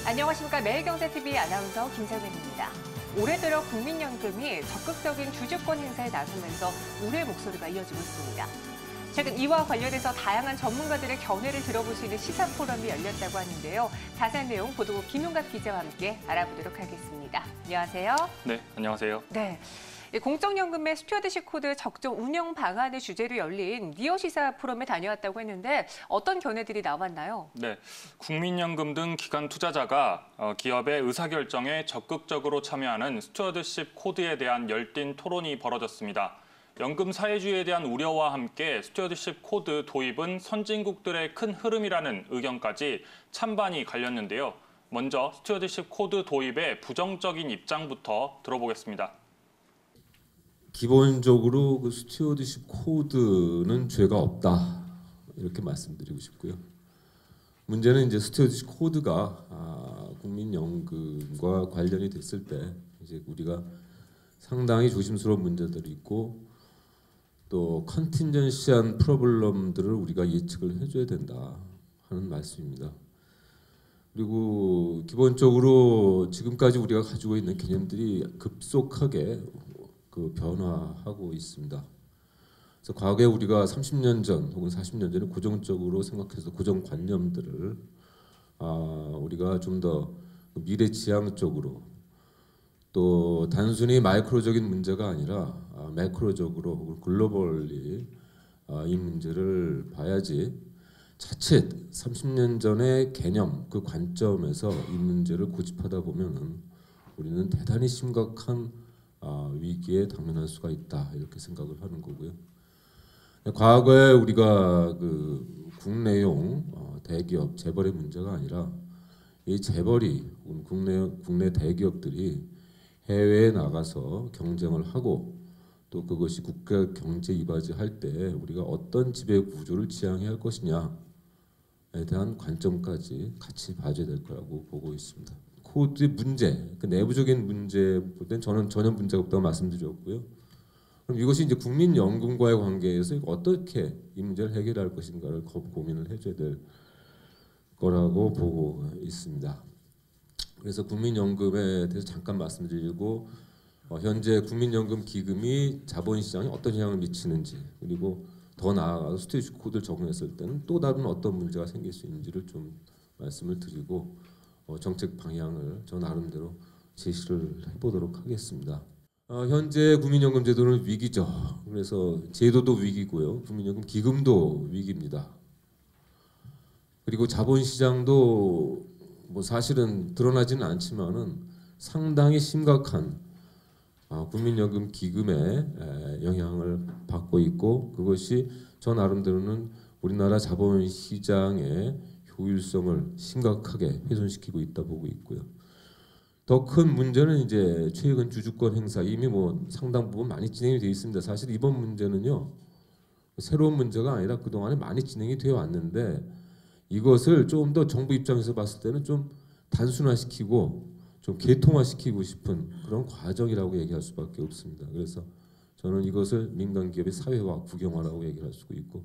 안녕하십니까. 매일경제TV 아나운서 김정은입니다. 올해 들어 국민연금이 적극적인 주주권 행사에 나서면서 우려의 목소리가 이어지고 있습니다. 최근 이와 관련해서 다양한 전문가들의 견해를 들어보시는 시사 포럼이 열렸다고 하는데요. 자세한 내용 보도국 김용갑 기자와 함께 알아보도록 하겠습니다. 안녕하세요. 네, 안녕하세요. 네. 공적연금의 스튜어드십 코드 적정 운영 방안을 주제로 열린 니어 시사 포럼에 다녀왔다고 했는데 어떤 견해들이 나왔나요? 네, 국민연금 등 기관 투자자가 기업의 의사결정에 적극적으로 참여하는 스튜어드십 코드에 대한 열띤 토론이 벌어졌습니다. 연금 사회주의에 대한 우려와 함께 스튜어드십 코드 도입은 선진국들의 큰 흐름이라는 의견까지 찬반이 갈렸는데요. 먼저 스튜어드십 코드 도입의 부정적인 입장부터 들어보겠습니다. 기본적으로 그 스튜어드십 코드는 죄가 없다 이렇게 말씀드리고 싶고요. 문제는 이제 스튜어드십 코드가 국민연금과 관련이 됐을 때 이제 우리가 상당히 조심스러운 문제들이 있고 또 컨틴전시한 프로블럼들을 우리가 예측을 해줘야 된다 하는 말씀입니다. 그리고 기본적으로 지금까지 우리가 가지고 있는 개념들이 급속하게 변화하고 있습니다. 그래서 과거에 우리가 30년 전 혹은 40년 전에 고정적으로 생각해서 고정관념들을 우리가 좀 더 미래지향적으로 또 단순히 마이크로적인 문제가 아니라 매크로적으로 혹은 글로벌리 이 문제를 봐야지 자칫 30년 전의 개념 그 관점에서 이 문제를 고집하다 보면은 우리는 대단히 심각한 위기에 당면할 수가 있다 이렇게 생각을 하는 거고요. 과거에 우리가 그 국내용 대기업 재벌의 문제가 아니라 이 재벌이 국내 대기업들이 해외에 나가서 경쟁을 하고 또 그것이 국가 경제 이바지할 때 우리가 어떤 지배 구조를 지향해야 할 것이냐에 대한 관점까지 같이 봐줘야 될 거라고 보고 있습니다. 코드의 문제, 그 내부적인 문제 볼 땐 저는 전혀 문제가 없다고 말씀드렸고요. 그럼 이것이 이제 국민연금과의 관계에서 어떻게 이 문제를 해결할 것인가를 고민을 해줘야 될 거라고 보고 있습니다. 그래서 국민연금에 대해서 잠깐 말씀드리고 현재 국민연금 기금이 자본시장에 어떤 영향을 미치는지 그리고 더 나아가서 스튜어드십 코드를 적용했을 때는 또 다른 어떤 문제가 생길 수 있는지를 좀 말씀을 드리고 정책 방향을 저 나름대로 제시를 해보도록 하겠습니다. 현재 국민연금 제도는 위기죠. 그래서 제도도 위기고요. 국민연금 기금도 위기입니다. 그리고 자본시장도 뭐 사실은 드러나지는 않지만은 상당히 심각한 국민연금 기금에 영향을 받고 있고 그것이 저 나름대로는 우리나라 자본시장의 효율성을 심각하게 훼손시키고 있다 보고 있고요. 더 큰 문제는 이제 최근 주주권 행사 이미 뭐 상당 부분 많이 진행이 되어 있습니다. 사실 이번 문제는요 새로운 문제가 아니라 그동안에 많이 진행이 되어 왔는데 이것을 좀 더 정부 입장에서 봤을 때는 좀 단순화시키고 좀 계통화시키고 싶은 그런 과정이라고 얘기할 수밖에 없습니다. 그래서 저는 이것을 민간 기업의 사회화, 국영화라고 얘기할 수 있고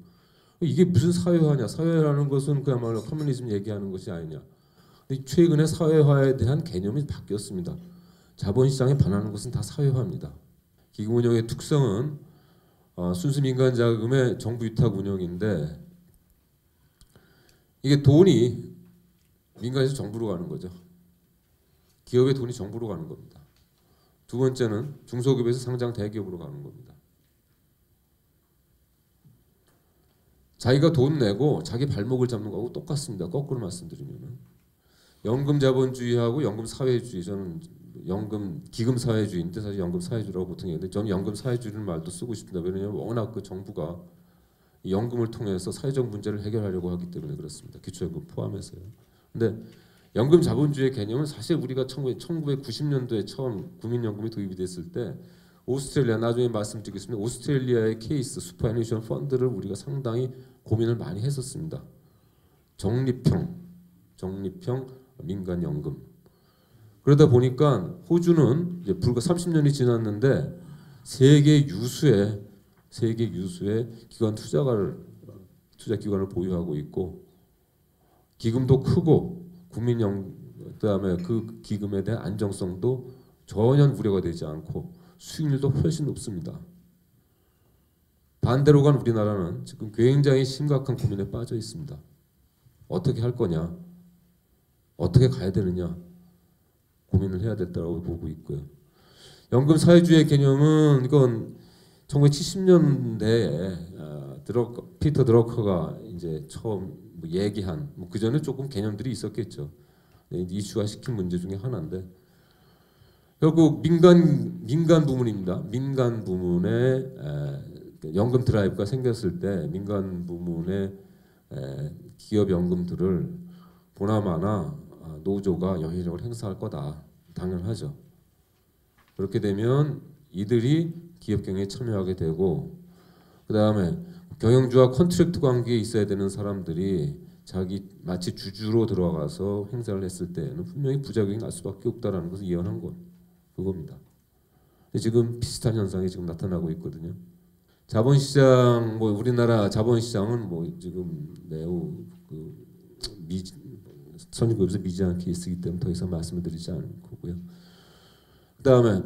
이게 무슨 사회화냐? 사회화라는 것은 그야말로 커뮤니즘 얘기하는 것이 아니냐? 최근에 사회화에 대한 개념이 바뀌었습니다. 자본시장에 반하는 것은 다 사회화입니다. 기금 운영의 특성은 순수 민간 자금의 정부 위탁 운영인데 이게 돈이 민간에서 정부로 가는 거죠. 기업의 돈이 정부로 가는 겁니다. 두 번째는 중소기업에서 상장 대기업으로 가는 겁니다. 자기가 돈 내고 자기 발목을 잡는 거하고 똑같습니다. 거꾸로 말씀드리면 연금 자본주의하고 연금 사회주의 저는 연금 기금 사회주의인데 사실 연금 사회주의라고 보통 얘기하는데 저는 연금 사회주의라는 말도 쓰고 싶습니다. 왜냐하면 워낙 그 정부가 연금을 통해서 사회적 문제를 해결하려고 하기 때문에 그렇습니다. 기초연금 포함해서요. 근데 연금 자본주의 개념은 사실 우리가 1990년도에 처음 국민연금이 도입이 됐을 때 오스트레일리아 나중에 말씀드리겠습니다. 오스트레일리아의 케이스 슈퍼애니션 펀드를 우리가 상당히 고민을 많이 했었습니다. 적립형 민간연금. 그러다 보니까 호주는 이제 불과 30년이 지났는데 세계 유수의 투자 기관을 보유하고 있고 기금도 크고 그다음에 그 기금에 대한 안정성도 전혀 우려가 되지 않고 수익률도 훨씬 높습니다. 반대로 간 우리나라는 지금 굉장히 심각한 고민에 빠져 있습니다. 어떻게 할 거냐, 어떻게 가야 되느냐 고민을 해야 됐다고 보고 있고요. 연금 사회주의 개념은 이건 1970년대에 피터 드러커가 이제 처음 얘기한 그 전에 조금 개념들이 있었겠죠. 이슈화 시킨 문제 중에 하나인데 결국 민간 부문입니다. 민간 부문에 연금 드라이브가 생겼을 때 민간 부문의 기업 연금들을 보나마나 노조가 영향력을 행사할 거다. 당연하죠. 그렇게 되면 이들이 기업 경영에 참여하게 되고 그 다음에 경영주와 컨트랙트 관계에 있어야 되는 사람들이 자기 마치 주주로 들어가서 행사를 했을 때는 분명히 부작용이 날 수밖에 없다라는 것을 예언한 것 그겁니다. 근데 지금 비슷한 현상이 지금 나타나고 있거든요. 자본시장 우리나라 자본시장은 지금 매우 선진국에서 미지한 케이스이기 때문에 더 이상 말씀을 드리지 않을 거고요. 그 다음에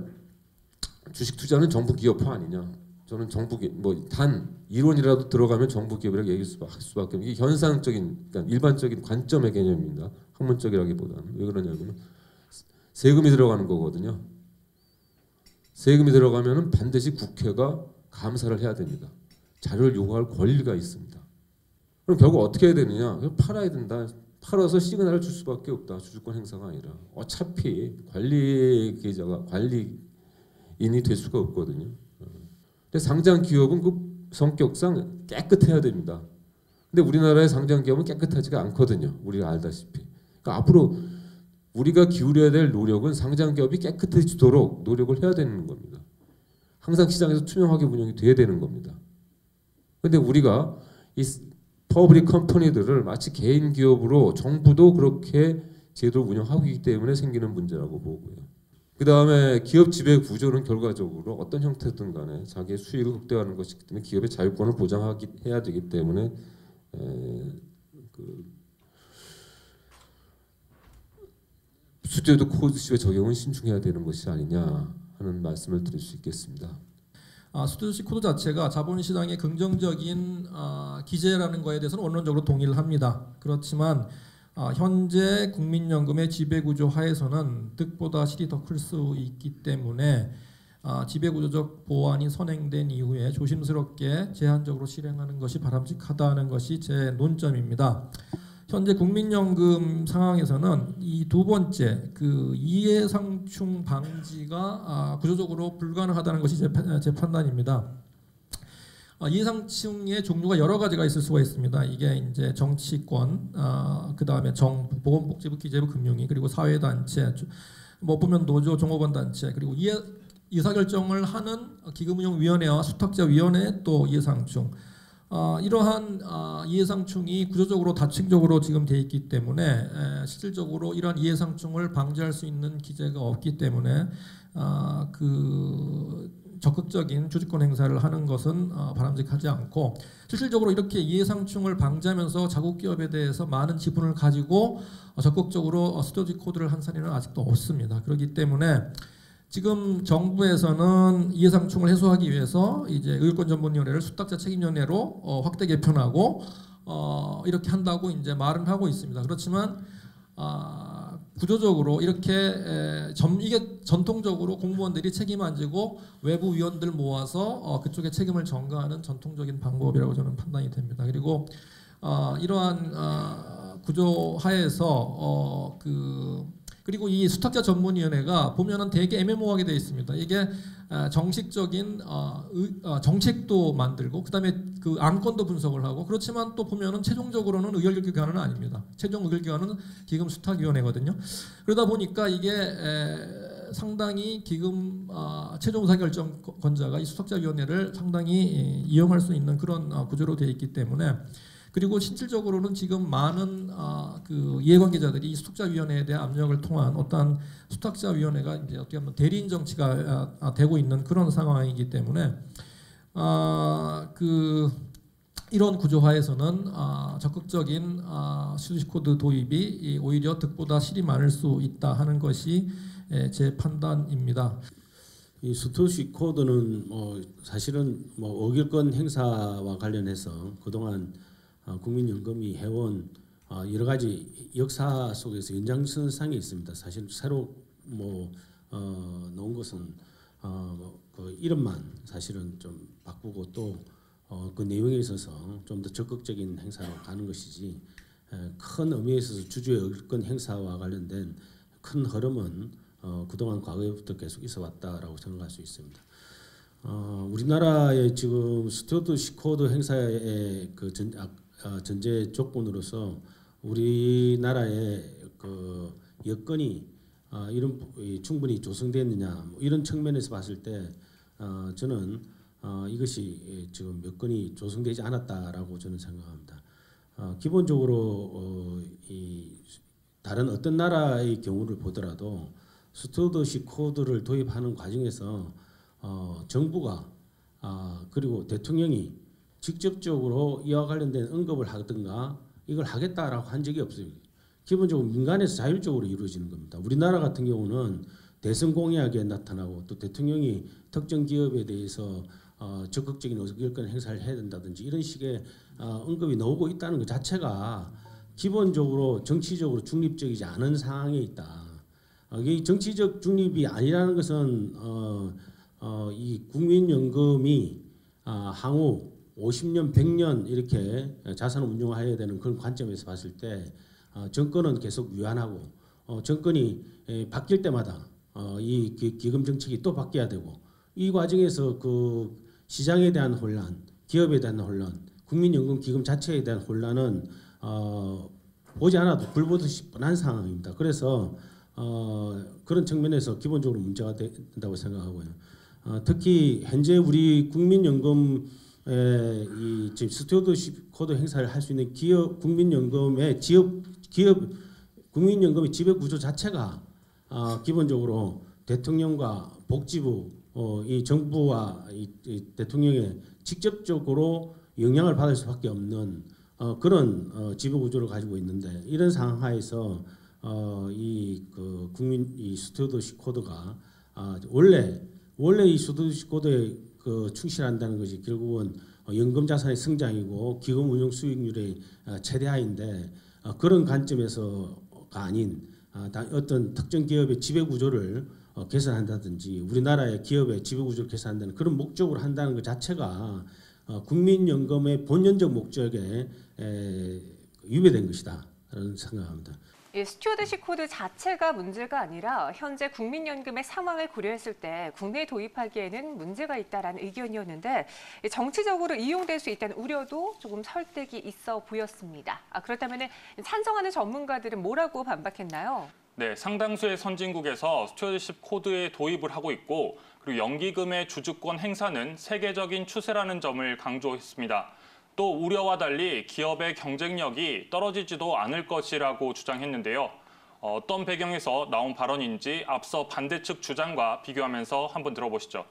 주식 투자는 정부 기업화 아니냐? 저는 정부 단 이론이라도 들어가면 정부 기업이라고 얘기할 수밖에 없는 이게 현상적인, 그러니까 일반적인 관점의 개념입니다. 학문적이라기보다는 왜 그러냐면 세금이 들어가는 거거든요. 세금이 들어가면은 반드시 국회가 감사를 해야 됩니다. 자료를 요구할 권리가 있습니다. 그럼 결국 어떻게 해야 되느냐? 팔아야 된다. 팔아서 시그널을 줄 수밖에 없다. 주주권 행사가 아니라 어차피 관리 계좌가 관리인이 될 수가 없거든요. 근데 상장 기업은 그 성격상 깨끗해야 됩니다. 근데 우리나라의 상장 기업은 깨끗하지가 않거든요. 우리가 알다시피. 그러니까 앞으로 우리가 기울여야 될 노력은 상장 기업이 깨끗해지도록 노력을 해야 되는 겁니다. 항상 시장에서 투명하게 운영이 돼야 되는 겁니다. 근데 우리가 이 퍼블릭 컴퍼니들을 마치 개인 기업으로 정부도 그렇게 제도를 운영하고 있기 때문에 생기는 문제라고 보고요. 그 다음에 기업 지배 구조는 결과적으로 어떤 형태든 간에 자기의 수익을 극대화하는 것이기 때문에 기업의 자유권을 보장해야 되기 때문에 스튜어드 코드십의 적용은 신중해야 되는 것이 아니냐 하는 말씀을 드릴 수 있겠습니다. 스튜어드십 코드 자체가 자본시장의 긍정적인 기재라는 거에 대해서는 원론적으로 동의를 합니다. 그렇지만 현재 국민연금의 지배구조 하에서는 득보다 실이 더 클 수 있기 때문에 지배구조적 보완이 선행된 이후에 조심스럽게 제한적으로 실행하는 것이 바람직하다는 것이 제 논점입니다. 현재 국민연금 상황에서는 이 두 번째 그 이해상충 방지가 구조적으로 불가능하다는 것이 제 판단입니다. 이해상충의 종류가 여러 가지가 있을 수가 있습니다. 이게 이제 정치권, 그 다음에 정부, 보건복지부, 기재부, 금융위, 그리고 사회단체, 보면 노조, 종업원 단체, 그리고 의사결정을 하는 기금운용위원회와 수탁자위원회 또 이해상충. 이러한 이해상충이 구조적으로 다층적으로 지금 돼 있기 때문에 실질적으로 이러한 이해상충을 방지할 수 있는 기재가 없기 때문에 적극적인 주주권 행사를 하는 것은 바람직하지 않고 실질적으로 이렇게 이해상충을 방지하면서 자국 기업에 대해서 많은 지분을 가지고 적극적으로 스튜어드십 코드를 한 사례는 아직도 없습니다. 그렇기 때문에 지금 정부에서는 이해상충을 해소하기 위해서 이제 의결권전문위원회를 수탁자 책임위원회로 확대 개편하고 이렇게 한다고 이제 말은 하고 있습니다. 그렇지만 구조적으로 이렇게 이게 전통적으로 공무원들이 책임 안 지고 외부 위원들 모아서 그쪽에 책임을 전가하는 전통적인 방법이라고 저는 판단이 됩니다. 그리고 이러한 구조 하에서 그리고 이 수탁자 전문위원회가 보면은 되게 애매모호하게 되어 있습니다. 이게 정식적인 정책도 만들고 그다음에 그 안건도 분석을 하고 그렇지만 또 보면은 최종적으로는 의결기관은 아닙니다. 최종 의결기관은 기금 수탁위원회거든요. 그러다 보니까 이게 상당히 기금 최종 의사결정권자가 이 수탁자위원회를 상당히 이용할 수 있는 그런 구조로 되어 있기 때문에 그리고 실질적으로는 지금 많은 그 이해관계자들이 이 수탁자위원회에 대한 압력을 통한 어떠한 수탁자위원회가 이제 어떻게 보면 대리인 정치가 되고 있는 그런 상황이기 때문에 이런 구조화에서는 적극적인 스튜어드십 코드 도입이 오히려 득보다 실이 많을 수 있다 하는 것이 제 판단입니다. 이 스튜어드십 코드는 사실은 어길권 행사와 관련해서 그동안 국민연금이 해온 여러 가지 역사 속에서 연장선상에 있습니다. 사실 새로 넣은 것은 그 이름만 사실은 좀 바꾸고 또 그 내용에 있어서 좀 더 적극적인 행사로 가는 것이지 큰 의미에 있어서 주주의 어길권 행사와 관련된 큰 흐름은 그동안 과거부터 계속 있어 왔다라고 생각할 수 있습니다. 우리나라의 지금 스튜어드십 코드 행사의 그 전제 조건으로서 우리나라의 그 여건이 충분히 조성됐느냐 이런 측면에서 봤을 때 저는 이것이 지금 여건이 조성되지 않았다라고 저는 생각합니다. 기본적으로 이 다른 어떤 나라의 경우를 보더라도 스튜어드십 코드를 도입하는 과정에서 정부가 그리고 대통령이 직접적으로 이와 관련된 언급을 하든가 이걸 하겠다라고 한 적이 없어요. 기본적으로 민간에서 자율적으로 이루어지는 겁니다. 우리나라 같은 경우는 대선 공약에 나타나고 또 대통령이 특정 기업에 대해서 적극적인 의사결정 행사를 해야 된다든지 이런 식의 언급이 나오고 있다는 것 자체가 기본적으로 정치적으로 중립적이지 않은 상황에 있다. 이 정치적 중립이 아니라는 것은 이 국민연금이 향후 50년, 100년 이렇게 자산을 운용해야 되는 그런 관점에서 봤을 때 정권은 계속 유한하고 정권이 바뀔 때마다 이 기금 정책이 또 바뀌어야 되고 이 과정에서 그 시장에 대한 혼란, 기업에 대한 혼란, 국민연금 기금 자체에 대한 혼란은 보지 않아도 불보듯이 뻔한 상황입니다. 그래서 그런 측면에서 기본적으로 문제가 된다고 생각하고요. 특히 현재 우리 국민연금의 이 지금 스튜어드십 코드 행사를 할 수 있는 기업 국민연금의 국민연금의 지배 구조 자체가 기본적으로 대통령과 복지부 이 정부와 이 대통령의 직접적으로 영향을 받을 수밖에 없는 그런 지배 구조를 가지고 있는데 이런 상황 하에서 이 스튜어드십 코드가 원래 이 스튜어드십 코드에 충실한다는 것이 결국은 연금 자산의 성장이고 기금 운용 수익률의 최대화인데 그런 관점에서가 아닌 어떤 특정 기업의 지배 구조를 개선한다든지 우리나라의 기업의 지배 구조를 개선한다는 그런 목적으로 한다는 것 자체가 국민연금의 본연적 목적에 위배된 것이다라는 생각합니다. 이 스튜어드십 코드 자체가 문제가 아니라 현재 국민연금의 상황을 고려했을 때 국내에 도입하기에는 문제가 있다라는 의견이었는데 정치적으로 이용될 수 있다는 우려도 조금 설득이 있어 보였습니다. 그렇다면 찬성하는 전문가들은 뭐라고 반박했나요? 네, 상당수의 선진국에서 스튜어드십 코드에 도입을 하고 있고 그리고 연기금의 주주권 행사는 세계적인 추세라는 점을 강조했습니다. 또 우려와 달리 기업의 경쟁력이 떨어지지도 않을 것이라고 주장했는데요. 어떤 배경에서 나온 발언인지 앞서 반대 측 주장과 비교하면서 한번 들어보시죠.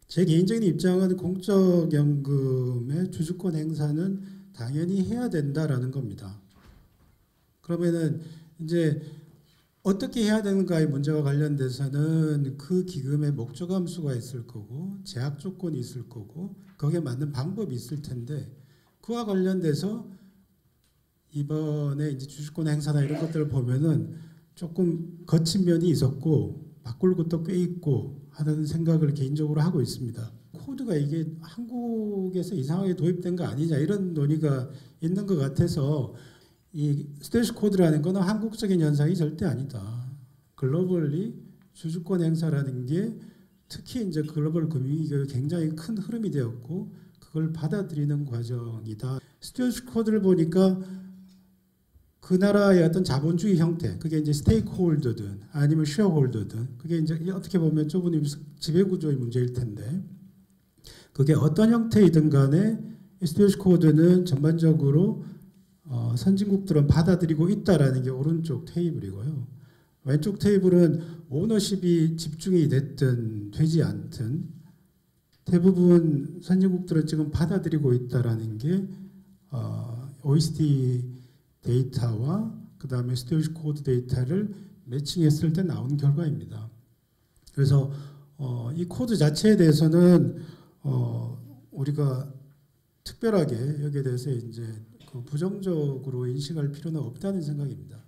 제 개인적인 입장은 공적연금의 주주권 행사는 당연히 해야 된다라는 겁니다. 그러면은 이제 어떻게 해야 되는가의 문제와 관련돼서는 그 기금의 목적 함수가 있을 거고 제약 조건이 있을 거고 거기에 맞는 방법이 있을 텐데 그와 관련돼서 이번에 이제 주주권 행사나 이런 것들을 보면은 조금 거친 면이 있었고 바꿀 것도 꽤 있고 하는 생각을 개인적으로 하고 있습니다. 코드가 이게 한국에서 이상하게 도입된 거 아니냐 이런 논의가 있는 것 같아서 이 스튜어드십 코드라는 것은 한국적인 현상이 절대 아니다. 글로벌리 주주권 행사라는 게 특히 이제 글로벌 금융위기가 굉장히 큰 흐름이 되었고 그걸 받아들이는 과정이다. 스튜어드십 코드를 보니까 그 나라의 어떤 자본주의 형태, 그게 이제 스테이크홀더든 아니면 쉐어홀더든 그게 이제 어떻게 보면 좁은 지배구조의 문제일 텐데 그게 어떤 형태이든 간에 스튜어드십 코드는 전반적으로 선진국들은 받아들이고 있다라는 게 오른쪽 테이블이고요. 왼쪽 테이블은 오너십이 집중이 됐든 되지 않든 대부분 선진국들은 지금 받아들이고 있다라는 게 OECD 데이터와 그 다음에 스튜어디십 코드 데이터를 매칭했을 때 나온 결과입니다. 그래서 이 코드 자체에 대해서는 우리가 특별하게 여기에 대해서 이제 그 부정적으로 인식할 필요는 없다는 생각입니다.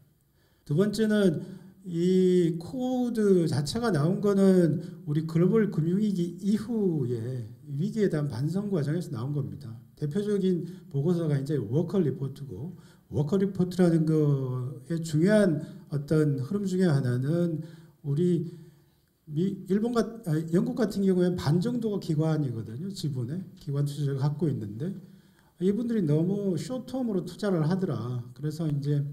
두 번째는 이 코드 자체가 나온 거는 우리 글로벌 금융위기 이후에 위기에 대한 반성 과정에서 나온 겁니다. 대표적인 보고서가 이제 워커 리포트고, 워커 리포트라는 거의 중요한 어떤 흐름 중에 하나는 우리 영국 같은 경우에 반 정도가 기관이거든요. 지분에 기관 투자자가 갖고 있는데 이분들이 너무 쇼텀으로 투자를 하더라. 그래서 이제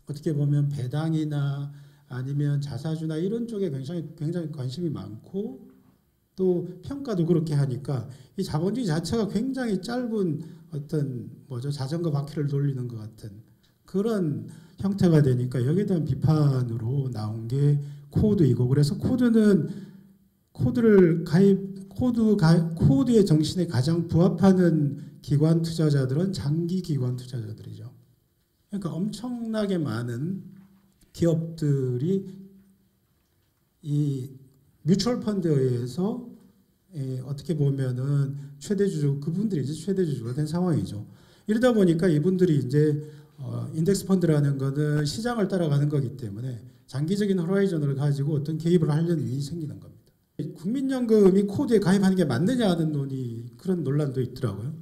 어떻게 보면 배당이나 아니면 자사주나 이런 쪽에 굉장히 관심이 많고 또 평가도 그렇게 하니까 이 자본주의 자체가 굉장히 짧은 어떤 자전거 바퀴를 돌리는 것 같은 그런 형태가 되니까 여기에 대한 비판으로 나온 게 코드이고, 그래서 코드의 정신에 가장 부합하는 기관 투자자들은 장기 기관 투자자들이죠. 그러니까 엄청나게 많은 기업들이 이 뮤추얼 펀드에 의해서 어떻게 보면은 그분들이 이제 최대 주주가 된 상황이죠. 이러다 보니까 이분들이 이제 인덱스 펀드라는 거는 시장을 따라가는 거기 때문에 장기적인 호라이즌을 가지고 어떤 개입을 하려는 일이 생기는 겁니다. 국민연금이 코드에 가입하는 게 맞느냐 하는 그런 논란도 있더라고요.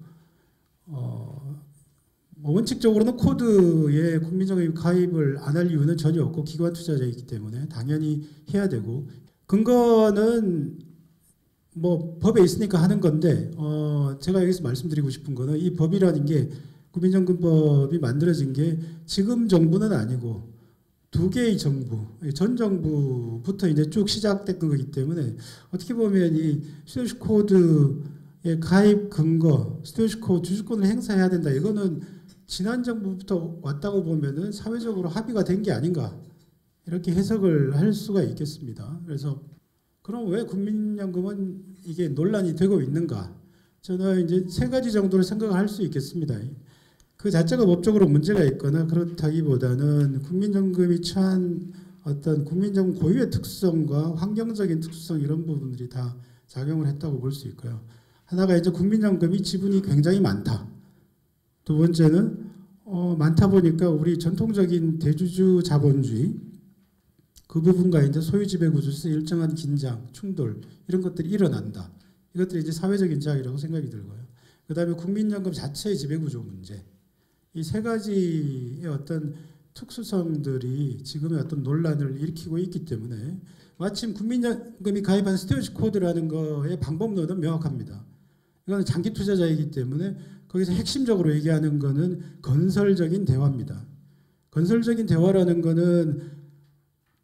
원칙적으로는 코드에 국민연금 가입을 안 할 이유는 전혀 없고 기관 투자자이기 때문에 당연히 해야 되고, 근거는 법에 있으니까 하는 건데 제가 여기서 말씀드리고 싶은 거는 이 법이라는 게 국민연금법이 만들어진 게 지금 정부는 아니고 두 개의 정부, 전 정부부터 이제 쭉 시작된 거기 때문에 어떻게 보면 이 스튜어디십 코드의 가입 근거, 스튜어디십 코드 주주권을 행사해야 된다. 이거는 지난 정부부터 왔다고 보면은 사회적으로 합의가 된 게 아닌가 이렇게 해석을 할 수가 있겠습니다. 그래서 그럼 왜 국민연금은 이게 논란이 되고 있는가? 저는 이제 세 가지 정도로 생각을 할 수 있겠습니다. 그 자체가 법적으로 문제가 있거나 그렇다기보다는 국민연금이 처한 어떤 국민연금 고유의 특성과 환경적인 특성 이런 부분들이 다 작용을 했다고 볼 수 있고요. 하나가 이제 국민연금이 지분이 굉장히 많다. 두 번째는 많다 보니까 우리 전통적인 대주주 자본주의 그 부분과 이제 소유 지배 구조에서 일정한 긴장, 충돌 이런 것들이 일어난다. 이것들이 이제 사회적인 제약이라고 생각이 들고요. 그다음에 국민연금 자체의 지배 구조 문제. 이 세 가지의 어떤 특수성들이 지금의 어떤 논란을 일으키고 있기 때문에 마침 국민연금이 가입한 스튜어디십 코드라는 거의 방법론은 명확합니다. 이건 장기 투자자이기 때문에 거기서 핵심적으로 얘기하는 거는 건설적인 대화입니다. 건설적인 대화라는 거는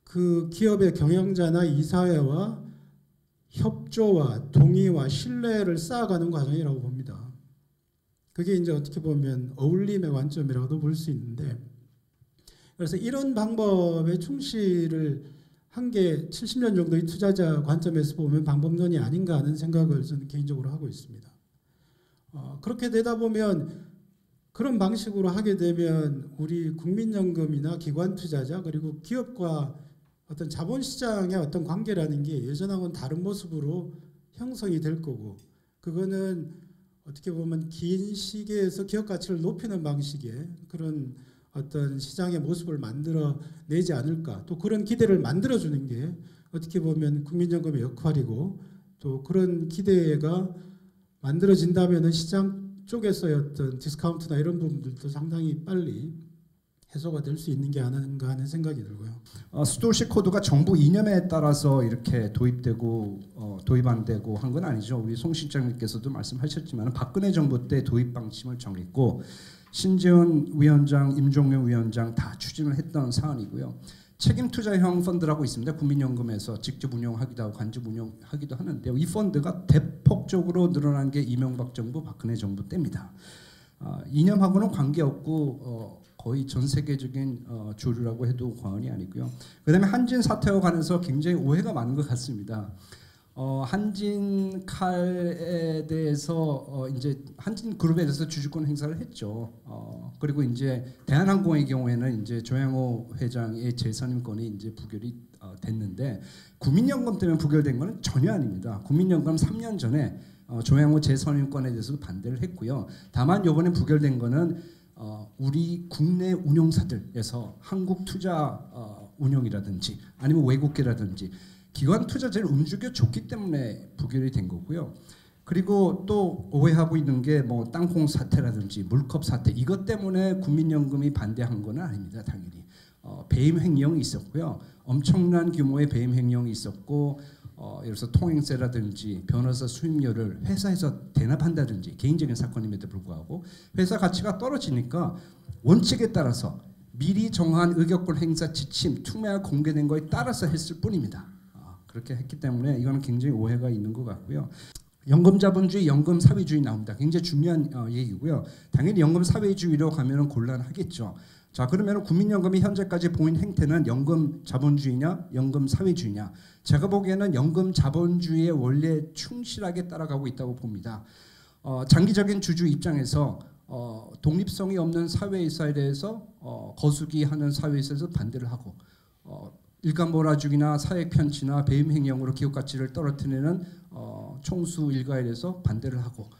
그 기업의 경영자나 이사회와 협조와 동의와 신뢰를 쌓아가는 과정이라고 봅니다. 그게 이제 어떻게 보면 어울림의 관점이라고도 볼 수 있는데, 그래서 이런 방법에 충실을 한 게 70년 정도의 투자자 관점에서 보면 방법론이 아닌가 하는 생각을 저는 개인적으로 하고 있습니다. 그렇게 되다 보면 그런 방식으로 하게 되면 우리 국민연금이나 기관 투자자 그리고 기업과 어떤 자본시장의 어떤 관계라는 게 예전하고는 다른 모습으로 형성이 될 거고, 그거는 어떻게 보면 긴 시기에서 기업 가치를 높이는 방식의 그런 어떤 시장의 모습을 만들어내지 않을까, 또 그런 기대를 만들어주는 게 어떻게 보면 국민연금의 역할이고, 또 그런 기대가 만들어진다면 시장 쪽에서의 어떤 디스카운트나 이런 부분들도 상당히 빨리 해소가 될 수 있는 게 아닌가 하는 생각이 들고요. 스튜어디십 코드가 정부 이념에 따라서 이렇게 도입되고 도입 안 되고 한 건 아니죠. 우리 송 실장님께서도 말씀하셨지만 박근혜 정부 때 도입 방침을 정했고 신재원 위원장, 임종용 위원장 다 추진을 했던 사안이고요. 책임 투자형 펀드라고 있습니다. 국민연금에서 직접 운영하기도 하고 간접 운영하기도 하는데요. 이 펀드가 대폭적으로 늘어난 게 이명박 정부, 박근혜 정부 때입니다. 이념하고는 관계없고 거의 전 세계적인 주류라고 해도 과언이 아니고요. 그다음에 한진 사태와 관해서 굉장히 오해가 많은 것 같습니다. 한진 칼에 대해서 이제 한진 그룹에 대해서 주주권 행사를 했죠. 그리고 이제 대한항공의 경우에는 이제 조양호 회장의 재선임권이 이제 부결이 됐는데 국민연금 때문에 부결된 것은 전혀 아닙니다. 국민연금 3년 전에 조양호 재선임권에 대해서 반대를 했고요. 다만 이번에 부결된 것은 우리 국내 운용사들에서 한국투자운용이라든지 아니면 외국계라든지 기관 투자자를 움직여 줬기 때문에 부결이 된 거고요. 그리고 또 오해하고 있는 게 뭐 땅콩 사태라든지 물컵 사태 이것 때문에 국민연금이 반대한 건 아닙니다. 당연히 배임 횡령이 있었고요. 엄청난 규모의 배임 횡령이 있었고 예를 들어서 통행세라든지 변호사 수임료를 회사에서 대납한다든지 개인적인 사건임에도 불구하고 회사 가치가 떨어지니까 원칙에 따라서 미리 정한 의결권 행사 지침 투명하게 공개된 거에 따라서 했을 뿐입니다. 그렇게 했기 때문에 이거는 굉장히 오해가 있는 것 같고요. 연금 자본주의, 연금 사회주의 나옵니다. 굉장히 중요한 얘기고요. 당연히 연금 사회주의로 가면은 곤란하겠죠. 자, 그러면 국민연금이 현재까지 보인 행태는 연금 자본주의냐, 연금 사회주의냐? 제가 보기에는 연금 자본주의의 원리에 충실하게 따라가고 있다고 봅니다. 장기적인 주주 입장에서 독립성이 없는 사회이사에 대해서 거수기하는 사회이사에서 반대를 하고 일감 몰아주기나 사회 편취나 배임 행령으로 기업 가치를 떨어뜨리는 총수 일가에 대해서 반대를 하고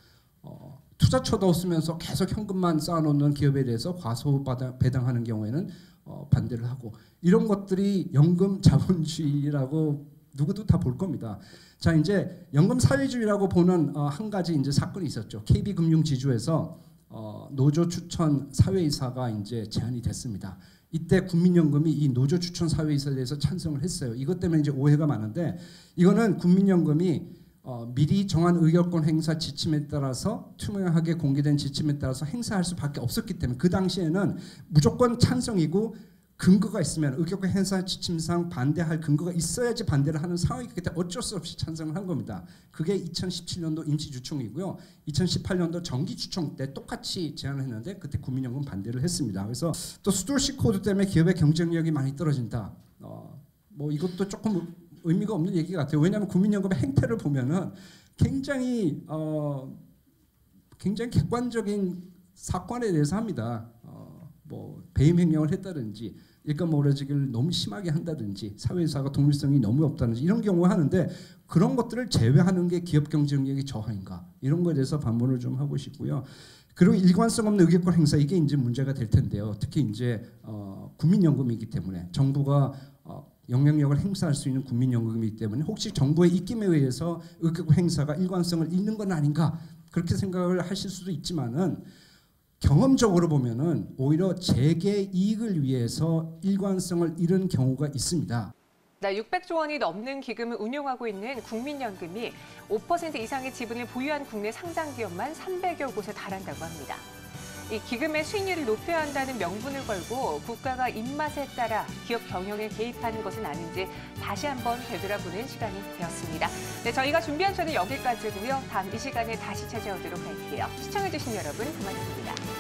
투자처도 없으면서 계속 현금만 쌓아놓는 기업에 대해서 과소 배당하는 경우에는 반대를 하고 이런 것들이 연금 자본주의라고 누구도 다 볼 겁니다. 자, 이제 연금 사회주의라고 보는 한 가지 이제 사건이 있었죠. KB금융지주에서 노조 추천 사회이사가 이제 제안이 됐습니다. 이때 국민연금이 이 노조 추천 사회이사에 대해서 찬성을 했어요. 이것 때문에 이제 오해가 많은데 이거는 국민연금이 미리 정한 의결권 행사 지침에 따라서 투명하게 공개된 지침에 따라서 행사할 수밖에 없었기 때문에 그 당시에는 무조건 찬성이고 근거가 있으면 의결권 행사 지침상 반대할 근거가 있어야지 반대를 하는 상황이기 때문에 어쩔 수 없이 찬성을 한 겁니다. 그게 2017년도 임시주총이고요. 2018년도 정기주총 때 똑같이 제안을 했는데 그때 국민연금 반대를 했습니다. 그래서 또 스튜어십 코드 때문에 기업의 경쟁력이 많이 떨어진다. 뭐 이것도 조금 의미가 없는 얘기 같아요. 왜냐하면 국민연금의 행태를 보면은 굉장히 객관적인 사건에 대해서 합니다. 뭐 배임 횡령을 했다든지 일감 몰아주기를 너무 심하게 한다든지 사회이사가 독립성이 너무 없다든지 이런 경우 하는데 그런 것들을 제외하는 게 기업 경쟁력의 저하인가 이런 거에 대해서 반문을 좀 하고 싶고요. 그리고 일관성 없는 의결권 행사 이게 이제 문제가 될 텐데요. 특히 이제 국민연금이기 때문에 정부가 영향력을 행사할 수 있는 국민연금이기 때문에 혹시 정부의 입김에 의해서 의결권 행사가 일관성을 잃는 건 아닌가 그렇게 생각을 하실 수도 있지만은 경험적으로 보면은 오히려 재계 이익을 위해서 일관성을 잃은 경우가 있습니다. 600조 원이 넘는 기금을 운용하고 있는 국민연금이 5% 이상의 지분을 보유한 국내 상장 기업만 300여 곳에 달한다고 합니다. 이 기금의 수익률을 높여야 한다는 명분을 걸고 국가가 입맛에 따라 기업 경영에 개입하는 것은 아닌지 다시 한번 되돌아보는 시간이 되었습니다. 네, 저희가 준비한 sho는 여기까지고요. 다음 이 시간에 다시 찾아오도록 할게요. 시청해주신 여러분 고맙습니다.